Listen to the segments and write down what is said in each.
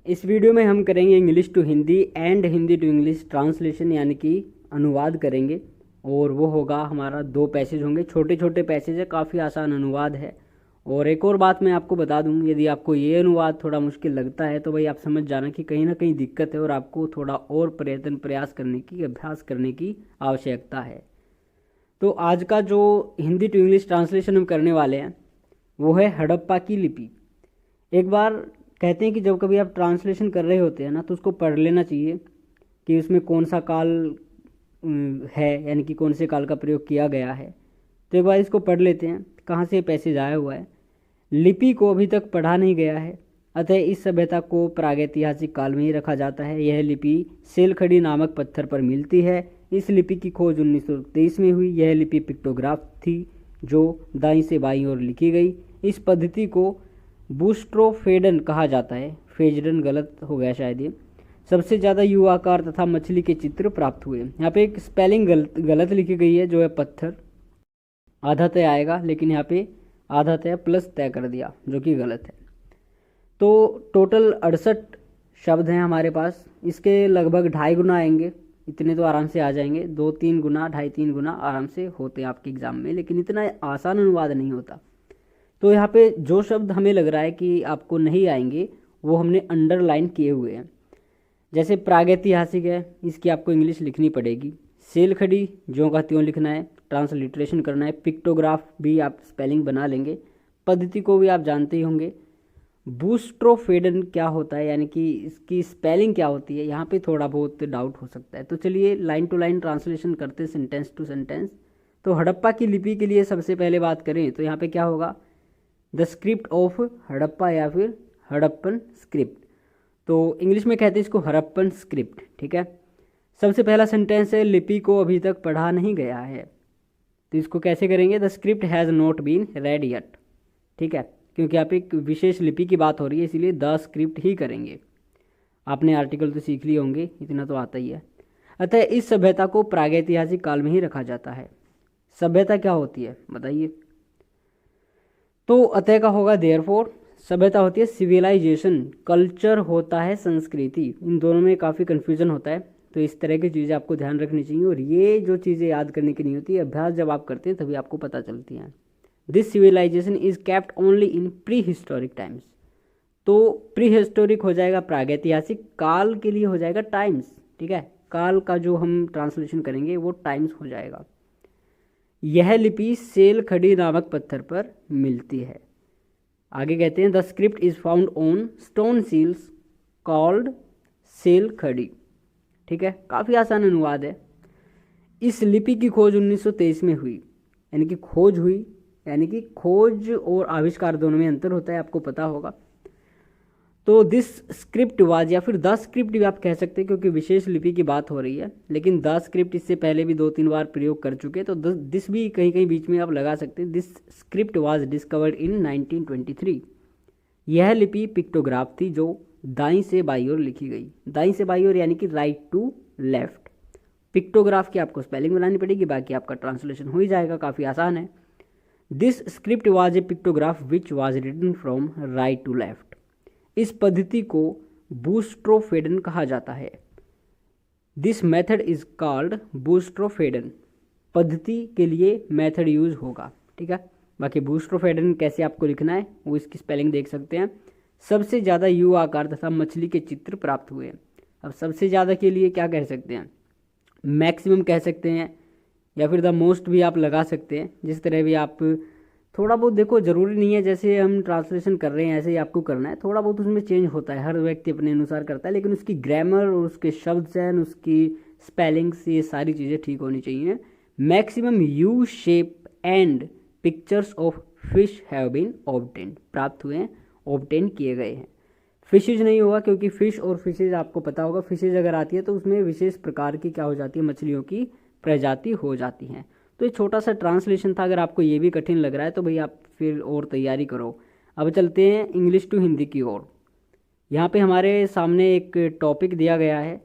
इस वीडियो में हम करेंगे English to Hindi and Hindi to English translation, यानी कि अनुवाद करेंगे। और वो होगा हमारा 2 पैसेज होंगे, छोटे छोटे पैसेज है, काफ़ी आसान अनुवाद है। और एक और बात मैं आपको बता दूं, यदि आपको ये अनुवाद थोड़ा मुश्किल लगता है तो भाई आप समझ जाना कि कहीं ना कहीं दिक्कत है और आपको थोड़ा और प्रयास करने की, अभ्यास करने की आवश्यकता है। तो आज का जो हिंदी टू इंग्लिश ट्रांसलेशन हम करने वाले हैं वो है हड़प्पा की लिपि। एक बार कहते हैं कि जब कभी आप ट्रांसलेशन कर रहे होते हैं ना, तो उसको पढ़ लेना चाहिए कि उसमें कौन सा काल है, यानी कि कौन से काल का प्रयोग किया गया है। तो एक बार इसको पढ़ लेते हैं, कहाँ से पैसेज आया हुआ है। लिपि को अभी तक पढ़ा नहीं गया है, अतः इस सभ्यता को प्रागैतिहासिक काल में ही रखा जाता है। यह लिपि सेलखड़ी नामक पत्थर पर मिलती है। इस लिपि की खोज 1923 में हुई। यह लिपि पिक्टोग्राफ थी जो दाईं से बाईं ओर लिखी गई। इस पद्धति को बूस्ट्रोफेडन कहा जाता है। फेजडन गलत हो गया शायद ये। सबसे ज़्यादा यू आकार तथा मछली के चित्र प्राप्त हुए। यहाँ पे एक स्पेलिंग गलत लिखी गई है, जो है पत्थर, आधा तय आएगा, लेकिन यहाँ पे आधा तय प्लस तय कर दिया, जो कि गलत है। तो टोटल 68 शब्द हैं हमारे पास। इसके लगभग 2.5 गुना आएंगे, इतने तो आराम से आ जाएंगे। 2-3 गुना, 2.5-3 गुना आराम से होते हैं आपके एग्जाम में, लेकिन इतना आसान अनुवाद नहीं होता। तो यहाँ पे जो शब्द हमें लग रहा है कि आपको नहीं आएंगे वो हमने अंडरलाइन किए हुए हैं। जैसे प्रागैतिहासिक है, इसकी आपको इंग्लिश लिखनी पड़ेगी। सेलखड़ी ज्यों का त्यों लिखना है, ट्रांसलिट्रेशन करना है। पिक्टोग्राफ भी आप स्पेलिंग बना लेंगे। पद्धति को भी आप जानते ही होंगे। बूस्ट्रोफेडन क्या होता है, यानी कि इसकी स्पेलिंग क्या होती है, यहाँ पे थोड़ा बहुत डाउट हो सकता है। तो चलिए लाइन टू लाइन ट्रांसलेशन करते हैं, सेंटेंस टू सेंटेंस। तो हड़प्पा की लिपि के लिए सबसे पहले बात करें तो यहाँ पे क्या होगा, द स्क्रिप्ट ऑफ हड़प्पा या फिर हड़प्पन स्क्रिप्ट। तो इंग्लिश में कहते हैं इसको हड़प्पन स्क्रिप्ट, ठीक है। सबसे पहला सेंटेंस है, लिपि को अभी तक पढ़ा नहीं गया है। तो इसको कैसे करेंगे, the script has not been read yet, ठीक है, क्योंकि आप एक विशेष लिपि की बात हो रही है, इसीलिए द स्क्रिप्ट ही करेंगे। आपने आर्टिकल तो सीख लिए होंगे, इतना तो आता ही है। अतः इस सभ्यता को प्रागैतिहासिक काल में ही रखा जाता है। सभ्यता क्या होती है बताइए। तो अतः का होगा देयरफॉर। सभ्यता होती है सिविलाइजेशन, कल्चर होता है संस्कृति। इन दोनों में काफ़ी कन्फ्यूजन होता है, तो इस तरह की चीज़ें आपको ध्यान रखनी चाहिए। और ये जो चीज़ें याद करने की नहीं होती, अभ्यास जब आप करते हैं तभी आपको पता चलती हैं। This civilization is kept only in prehistoric times. तो प्री हिस्टोरिक हो जाएगा प्रागैतिहासिक, काल के लिए हो जाएगा टाइम्स, ठीक है। काल का जो हम ट्रांसलेशन करेंगे वो टाइम्स हो जाएगा। यह लिपि सेलखड़ी नामक पत्थर पर मिलती है। आगे कहते हैं, the script is found on stone seals called सेलखड़ी, ठीक है। काफ़ी आसान अनुवाद है। इस लिपि की खोज 1923 में हुई, यानी कि खोज हुई, यानी कि खोज और आविष्कार दोनों में अंतर होता है, आपको पता होगा। तो दिस स्क्रिप्ट वाज, या फिर द स्क्रिप्ट भी आप कह सकते हैं, क्योंकि विशेष लिपि की बात हो रही है। लेकिन द स्क्रिप्ट इससे पहले भी 2-3 बार प्रयोग कर चुके, तो दिस भी कहीं कहीं बीच में आप लगा सकते हैं। This script was discovered in 1923। यह लिपि पिक्टोग्राफ थी जो दाईं से बाईं ओर लिखी गई। दाईं से बाईं ओर यानी कि राइट टू लेफ्ट। पिक्टोग्राफ की आपको स्पेलिंग बनानी पड़ेगी, बाकी आपका ट्रांसलेशन हो ही जाएगा, काफ़ी आसान है। This script was a pictograph which was written from right to left. इस पद्धति को बूस्ट्रोफेडन कहा जाता है। This method is called boustrophedon. पद्धति के लिए मेथड यूज होगा, ठीक है। बाकी बूस्ट्रोफेडन कैसे आपको लिखना है वो इसकी स्पेलिंग देख सकते हैं। सबसे ज़्यादा यू आकार तथा मछली के चित्र प्राप्त हुए। अब सबसे ज़्यादा के लिए क्या कह सकते हैं, मैक्सिमम कह सकते हैं, या फिर द मोस्ट भी आप लगा सकते हैं। जिस तरह भी आप थोड़ा बहुत देखो, ज़रूरी नहीं है जैसे हम ट्रांसलेशन कर रहे हैं ऐसे ही आपको करना है। थोड़ा बहुत उसमें चेंज होता है, हर व्यक्ति अपने अनुसार करता है, लेकिन उसकी ग्रामर और उसके शब्द चयन, उसकी स्पेलिंग्स, ये सारी चीज़ें ठीक होनी चाहिए। Maximum U shape and pictures of fish have been obtained, प्राप्त हुए हैं, ऑब्टेन किए गए हैं। फिशेज नहीं होगा, क्योंकि फिश और फिशेज आपको पता होगा, फिशेज अगर आती है तो उसमें विशेष प्रकार की क्या हो जाती है, मछलियों की प्रजाति हो जाती हैं। तो ये छोटा सा ट्रांसलेशन था। अगर आपको ये भी कठिन लग रहा है तो भाई आप फिर और तैयारी करो। अब चलते हैं इंग्लिश टू हिंदी की ओर। यहाँ पे हमारे सामने एक टॉपिक दिया गया है,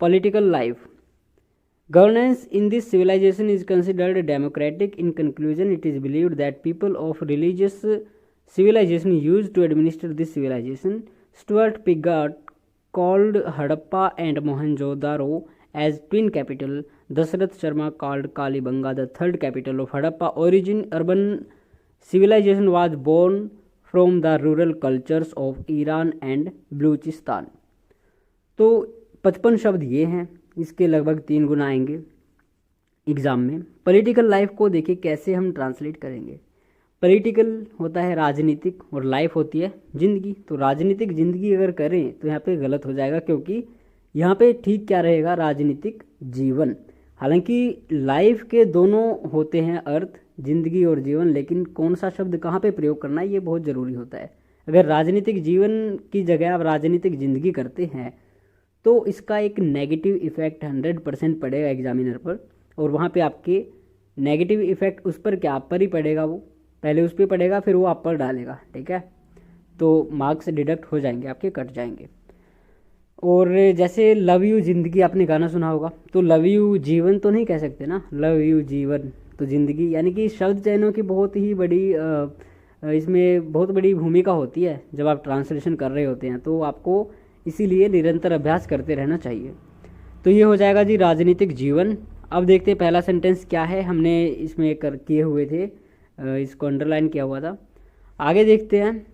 political life. Governance in this civilization is considered democratic. In conclusion it is believed that people of religious civilization used to administer this civilization. Stuart Piggott called Harappa and Mohenjo-daro as twin capital. Dasarath Sharma called Kalibanga the third capital of Harappa. Origin: urban civilization was born from the rural cultures of Iran and Baluchistan. तो 55 शब्द ये हैं, इसके लगभग 3 गुना आएंगे exam में। Political life को देखिए कैसे हम ट्रांसलेट करेंगे। पॉलिटिकल होता है राजनीतिक और लाइफ होती है ज़िंदगी। तो राजनीतिक ज़िंदगी अगर करें तो यहाँ पे गलत हो जाएगा, क्योंकि यहाँ पे ठीक क्या रहेगा, राजनीतिक जीवन। हालांकि लाइफ के दोनों होते हैं अर्थ, ज़िंदगी और जीवन, लेकिन कौन सा शब्द कहाँ पे प्रयोग करना है ये बहुत ज़रूरी होता है। अगर राजनीतिक जीवन की जगह आप राजनीतिक ज़िंदगी करते हैं तो इसका एक नेगेटिव इफेक्ट 100% पड़ेगा एग्जामिनर पर, और वहाँ पे आपके नेगेटिव इफेक्ट उस पर क्या, आप पर ही पड़ेगा, वो पहले उस पर पड़ेगा फिर वो आप पर डालेगा, ठीक है। तो मार्क्स डिडक्ट हो जाएंगे आपके, कट जाएंगे। और जैसे लव यू ज़िंदगी, आपने गाना सुना होगा, तो लव यू जीवन तो नहीं कह सकते ना, लव यू जीवन, तो ज़िंदगी, यानी कि शब्द चयनों की बहुत ही बड़ी इसमें बहुत बड़ी भूमिका होती है जब आप ट्रांसलेशन कर रहे होते हैं। तो आपको इसीलिए निरंतर अभ्यास करते रहना चाहिए। तो ये हो जाएगा जी राजनीतिक जीवन। अब देखते हैं पहला सेंटेंस क्या है, हमने इसमें किए हुए थे, इसको अंडरलाइन किया हुआ था। आगे देखते हैं,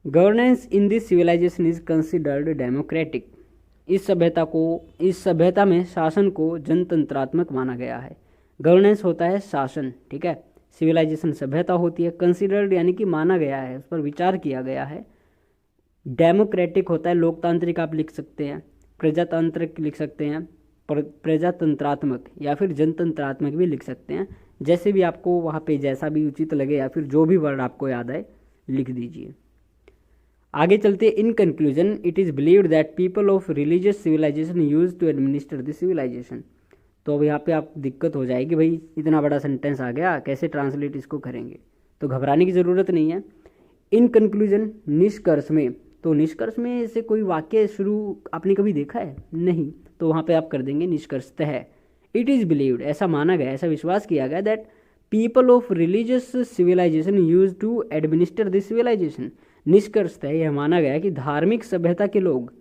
governance in this civilization is considered democratic. इस सभ्यता में शासन को जनतंत्रात्मक माना गया है। गवर्नेंस होता है शासन, ठीक है। सिविलाइजेशन सभ्यता होती है। कंसिडर्ड यानी कि माना गया है, उस पर विचार किया गया है। डेमोक्रेटिक होता है लोकतांत्रिक, आप लिख सकते हैं। प्रजातांत्रिक लिख सकते हैं, प्रजातंत्रात्मक या फिर जनतंत्रात्मक भी लिख सकते हैं, जैसे भी आपको वहाँ पे जैसा भी उचित लगे, या फिर जो भी वर्ड आपको याद आए लिख दीजिए। आगे चलते, in conclusion it is believed that people of religious civilization use to administer this civilization. तो अब यहाँ पे आप दिक्कत हो जाएगी, भाई इतना बड़ा सेंटेंस आ गया, कैसे ट्रांसलेट इसको करेंगे। तो घबराने की ज़रूरत नहीं है। इन कंक्लूजन, निष्कर्ष में, तो निष्कर्ष में से कोई वाक्य शुरू आपने कभी देखा है? नहीं, तो वहाँ पे आप कर देंगे निष्कर्षतः। इट इज़ बिलीव्ड, ऐसा माना गया, ऐसा विश्वास किया गया, that people of religious civilization use to administer this civilization. निष्कर्षतः यह माना गया कि धार्मिक सभ्यता के लोग,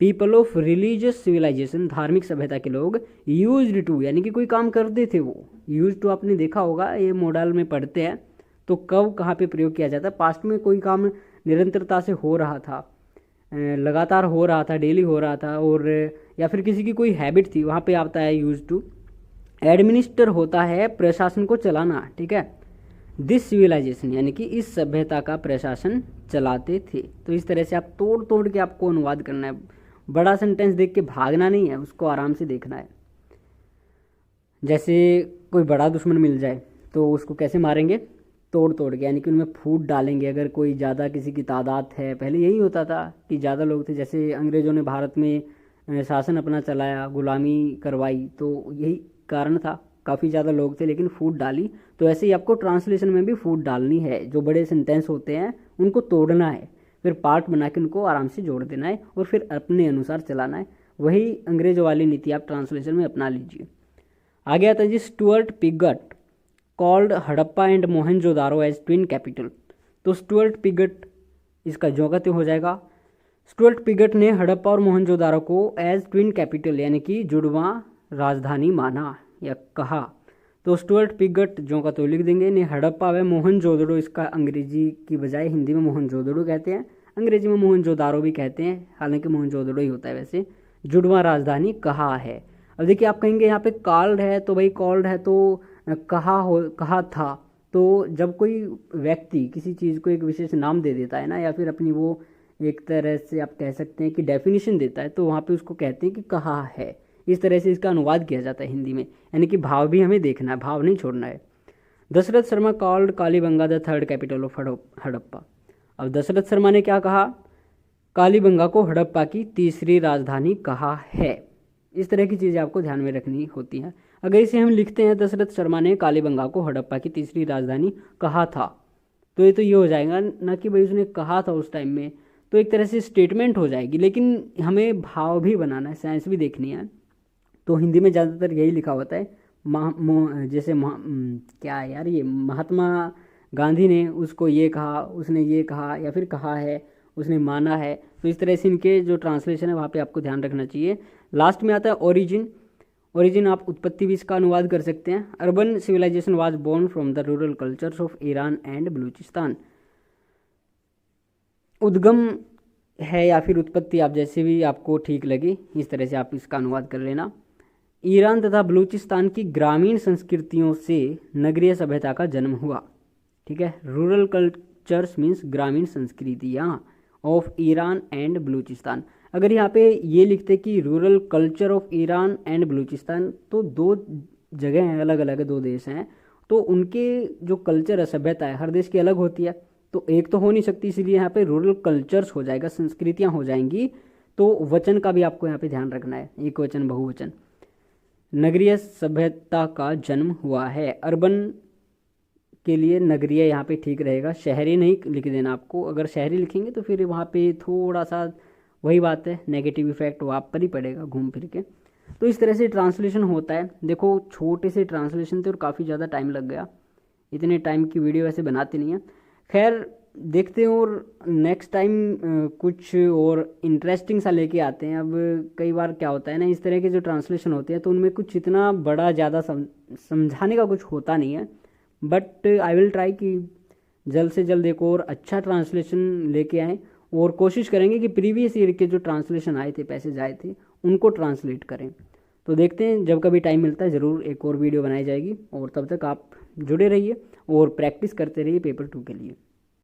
पीपल ऑफ रिलीजियस सिविलाइजेशन, धार्मिक सभ्यता के लोग, यूज्ड टू यानी कि कोई काम करते थे वो। यूज टू आपने देखा होगा, ये मॉडल में पढ़ते हैं, तो कब कहाँ पे प्रयोग किया जाता है। पास्ट में कोई काम निरंतरता से हो रहा था, लगातार हो रहा था, डेली हो रहा था, और या फिर किसी की कोई हैबिट थी, वहाँ पे आता है यूज टू। एडमिनिस्टर होता है प्रशासन को चलाना, ठीक है। दिस सिविलाइजेशन यानी कि इस सभ्यता का प्रशासन चलाते थे। तो इस तरह से आप तोड़ तोड़ के आपको अनुवाद करना है। बड़ा सेंटेंस देख के भागना नहीं है, उसको आराम से देखना है। जैसे कोई बड़ा दुश्मन मिल जाए तो उसको कैसे मारेंगे, तोड़ तोड़ के, यानी कि उनमें फूट डालेंगे। अगर कोई ज़्यादा किसी की तादाद है, पहले यही होता था कि ज़्यादा लोग थे, जैसे अंग्रेज़ों ने भारत में शासन अपना चलाया, गुलामी करवाई, तो यही कारण था, काफ़ी ज़्यादा लोग थे लेकिन फूट डाली। तो ऐसे ही आपको ट्रांसलेशन में भी फूट डालनी है। जो बड़े सेंटेंस होते हैं उनको तोड़ना है, फिर पार्ट बना के उनको आराम से जोड़ देना है, और फिर अपने अनुसार चलाना है। वही अंग्रेज़ों वाली नीति आप ट्रांसलेशन में अपना लीजिए। आगे आता है जी, Stuart Piggott called Harappa and Mohenjodaro as twin capital. तो स्टुअर्ट पिगट, इसका जो का त्यों हो जाएगा। स्टुअर्ट पिगट ने हड़प्पा और मोहनजोदारो को एज ट्विन कैपिटल यानी कि जुड़वा राजधानी माना या कहा। तो स्टुअर्ट पिगट जो का तो लिख देंगे, ने हड़प्पा व मोहनजोदड़ो, इसका अंग्रेजी की बजाय हिंदी में मोहनजोदड़ो कहते हैं, अंग्रेजी में मोहनजोदारो भी कहते हैं, हालांकि मोहनजोदड़ो ही होता है वैसे, जुड़वा राजधानी कहा है। अब देखिए आप कहेंगे यहाँ पे कॉल्ड है, तो भाई कॉल्ड है तो कहा था। तो जब कोई व्यक्ति किसी चीज़ को एक विशेष नाम दे देता है ना, या फिर अपनी वो एक तरह से आप कह सकते हैं कि डेफिनेशन देता है, तो वहाँ पे उसको कहते हैं कि कहा है। इस तरह से इसका अनुवाद किया जाता है हिंदी में, यानी कि भाव भी हमें देखना है, भाव नहीं छोड़ना है। Dasharath Sharma called Kalibanga the third capital of Harappa. अब दशरथ शर्मा ने क्या कहा, कालीबंगा को हड़प्पा की तीसरी राजधानी कहा है। इस तरह की चीज़ें आपको ध्यान में रखनी होती हैं। अगर इसे हम लिखते हैं, दशरथ शर्मा ने कालीबंगा को हड़प्पा की तीसरी राजधानी कहा था, तो ये हो जाएगा ना कि भाई उसने कहा था उस टाइम में, तो एक तरह से स्टेटमेंट हो जाएगी। लेकिन हमें भाव भी बनाना है, साइंस भी देखनी है। तो हिंदी में ज़्यादातर यही लिखा होता है, जैसे क्या यार, ये महात्मा गांधी ने उसको ये कहा, उसने ये कहा, या फिर कहा है, उसने माना है। तो इस तरह से इनके जो ट्रांसलेशन है वहाँ पे आपको ध्यान रखना चाहिए। लास्ट में आता है ओरिजिन। ओरिजिन आप उत्पत्ति भी इसका अनुवाद कर सकते हैं। Urban civilization was born from the rural cultures of Iran and Balochistan. उद्गम है या फिर उत्पत्ति, आप जैसे भी आपको ठीक लगे इस तरह से आप इसका अनुवाद कर लेना। ईरान तथा बलूचिस्तान की ग्रामीण संस्कृतियों से नगरीय सभ्यता का जन्म हुआ। ठीक है, रूरल कल्चर्स मीन्स ग्रामीण संस्कृतियाँ ऑफ ईरान एंड बलूचिस्तान। अगर यहाँ पे ये लिखते कि rural culture of Iran and Balochistan, तो दो जगह हैं, अलग अलग दो देश हैं, तो उनके जो कल्चर है, सभ्यता है, हर देश की अलग होती है, तो एक तो हो नहीं सकती, इसलिए यहाँ पे रूरल कल्चर्स हो जाएगा, संस्कृतियाँ हो जाएंगी। तो वचन का भी आपको यहाँ पे ध्यान रखना है, एक वचन बहुवचन। नगरीय सभ्यता का जन्म हुआ है। अर्बन के लिए नगरीय यहाँ पे ठीक रहेगा, शहरी नहीं लिख देना आपको। अगर शहरी लिखेंगे तो फिर वहाँ पे थोड़ा सा वही बात है, नेगेटिव इफेक्ट वो आप पर ही पड़ेगा घूम फिर के। तो इस तरह से ट्रांसलेशन होता है। देखो छोटे से ट्रांसलेशन थे और काफ़ी ज़्यादा टाइम लग गया, इतने टाइम की वीडियो वैसे बनाते नहीं है। खैर देखते हैं, और नेक्स्ट टाइम कुछ और इंटरेस्टिंग सा लेके आते हैं। अब कई बार क्या होता है ना, इस तरह के जो ट्रांसलेशन होते हैं तो उनमें कुछ इतना बड़ा ज़्यादा समझाने का कुछ होता नहीं है, बट आई विल ट्राई कि जल्द से जल्द एक और अच्छा ट्रांसलेशन लेके आएँ, और कोशिश करेंगे कि प्रीवियस ईयर के जो ट्रांसलेशन आए थे, पैसेज आए थे, उनको ट्रांसलेट करें। तो देखते हैं, जब कभी टाइम मिलता है ज़रूर एक और वीडियो बनाई जाएगी, और तब तक आप जुड़े रहिए और प्रैक्टिस करते रहिए पेपर 2 के लिए।